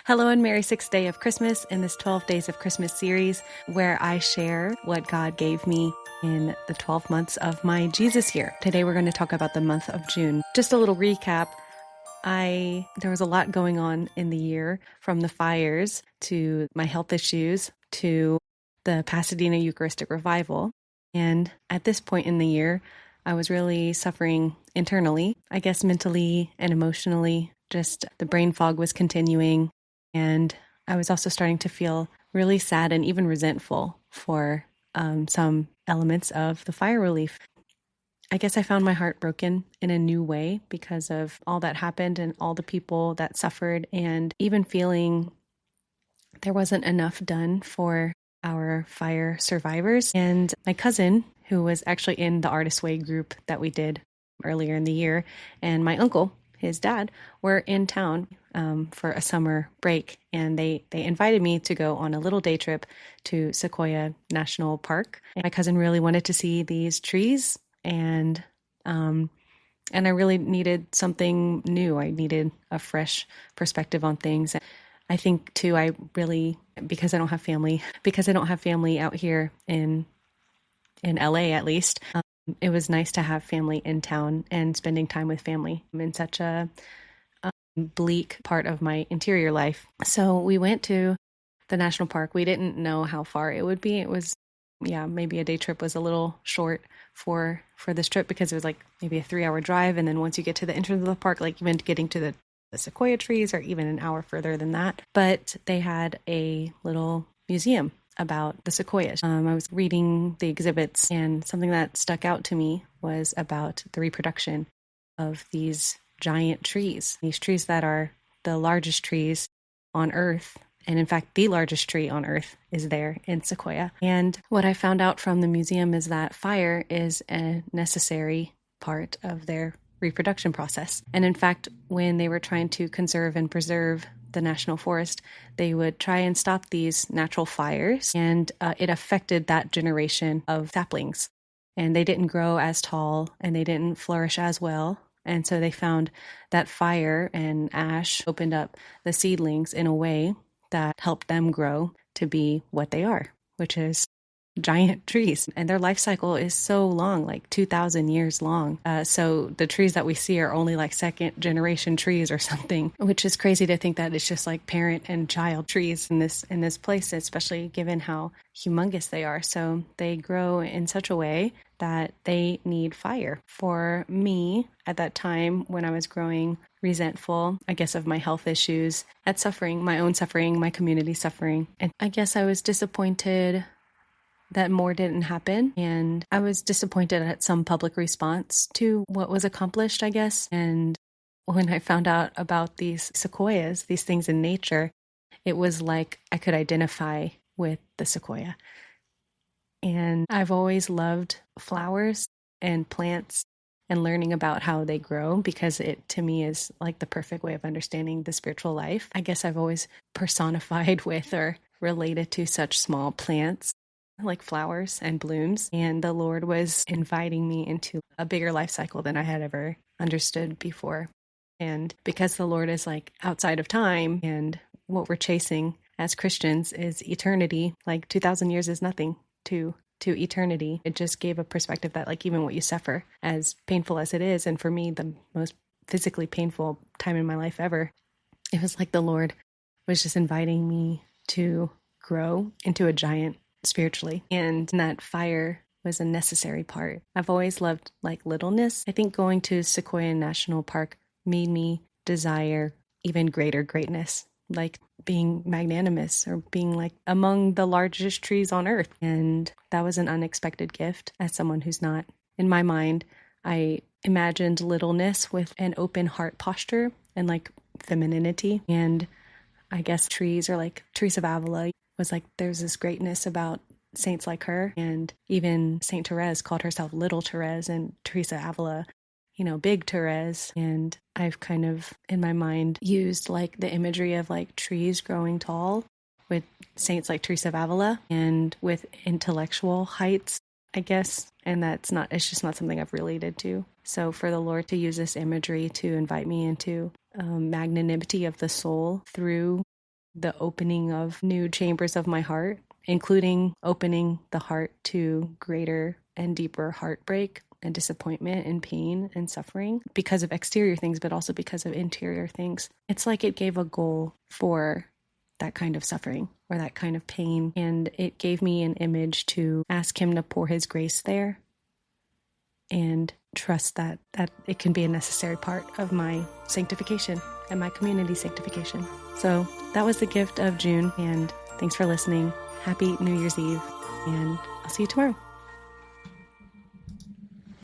Hello and Merry Sixth Day of Christmas in this 12 Days of Christmas series where I share what God gave me in the 12 months of my Jesus year. Today we're going to talk about the month of June. Just a little recap. There was a lot going on in the year, from the fires to my health issues to the Pasadena Eucharistic Revival. And at this point in the year, I was really suffering internally, I guess mentally and emotionally. Just the brain fog was continuing. And I was also starting to feel really sad and even resentful for some elements of the fire relief. I guess I found my heart broken in a new way because of all that happened and all the people that suffered, and even feeling there wasn't enough done for our fire survivors. And my cousin, who was actually in the Artist Way group that we did earlier in the year, and my uncle, his dad, were in town for a summer break, and they invited me to go on a little day trip to Sequoia National Park. And my cousin really wanted to see these trees, and I really needed something new. I needed a fresh perspective on things. I think too, because I don't have family out here in LA at least, it was nice to have family in town and spending time with family in such a bleak part of my interior life. So we went to the national park. We didn't know how far it would be. It was, maybe a day trip was a little short for this trip, because it was like maybe a 3-hour drive. And then once you get to the entrance of the park, like even getting to the sequoia trees, or even an hour further than that. But they had a little museum about the sequoias. I was reading the exhibits, and something that stuck out to me was about the reproduction of these giant trees, these trees that are the largest trees on Earth. And in fact, the largest tree on Earth is there in Sequoia. And what I found out from the museum is that fire is a necessary part of their reproduction process. And in fact, when they were trying to conserve and preserve the national forest, they would try and stop these natural fires, and it affected that generation of saplings. And they didn't grow as tall, and they didn't flourish as well. And so they found that fire and ash opened up the seedlings in a way that helped them grow to be what they are, which is giant trees. And their life cycle is so long, like 2,000 years long. So the trees that we see are only like second generation trees or something, which is crazy to think that it's just like parent and child trees in this place, especially given how humongous they are. So they grow in such a way that they need fire. For me, at that time when I was growing resentful, I guess, of my health issues, at suffering, my own suffering, my community suffering, and I guess I was disappointed that more didn't happen. And I was disappointed at some public response to what was accomplished, I guess. And when I found out about these sequoias, these things in nature, it was like I could identify with the sequoia. And I've always loved flowers and plants and learning about how they grow, because it, to me, is like the perfect way of understanding the spiritual life. I guess I've always personified with or related to such small plants, like flowers and blooms. And the Lord was inviting me into a bigger life cycle than I had ever understood before. And because the Lord is like outside of time, and what we're chasing as Christians is eternity, like 2,000 years is nothing to eternity. It just gave a perspective that, like, even what you suffer, as painful as it is, and for me, the most physically painful time in my life ever, it was like the Lord was just inviting me to grow into a giant spiritually, and that fire was a necessary part. I've always loved like littleness. I think going to Sequoia National Park made me desire even greater greatness, like being magnanimous or being like among the largest trees on Earth. And that was an unexpected gift. As someone who's not, in my mind, I imagined littleness with an open heart posture and like femininity. And I guess trees, or like Teresa of Avila, was like, there's this greatness about saints like her. And even Saint Therese called herself Little Therese, and Teresa of Avila, Big Therese. And I've kind of, in my mind, used like the imagery of like trees growing tall with saints like Teresa of Avila, and with intellectual heights, I guess. And it's just not something I've related to. So for the Lord to use this imagery to invite me into magnanimity of the soul through the opening of new chambers of my heart, including opening the heart to greater and deeper heartbreak and disappointment and pain and suffering because of exterior things, but also because of interior things. It's like it gave a goal for that kind of suffering or that kind of pain. And it gave me an image to ask him to pour his grace there and trust that it can be a necessary part of my sanctification and my community sanctification. So that was the gift of June. And thanks for listening. Happy New Year's Eve. And I'll see you tomorrow.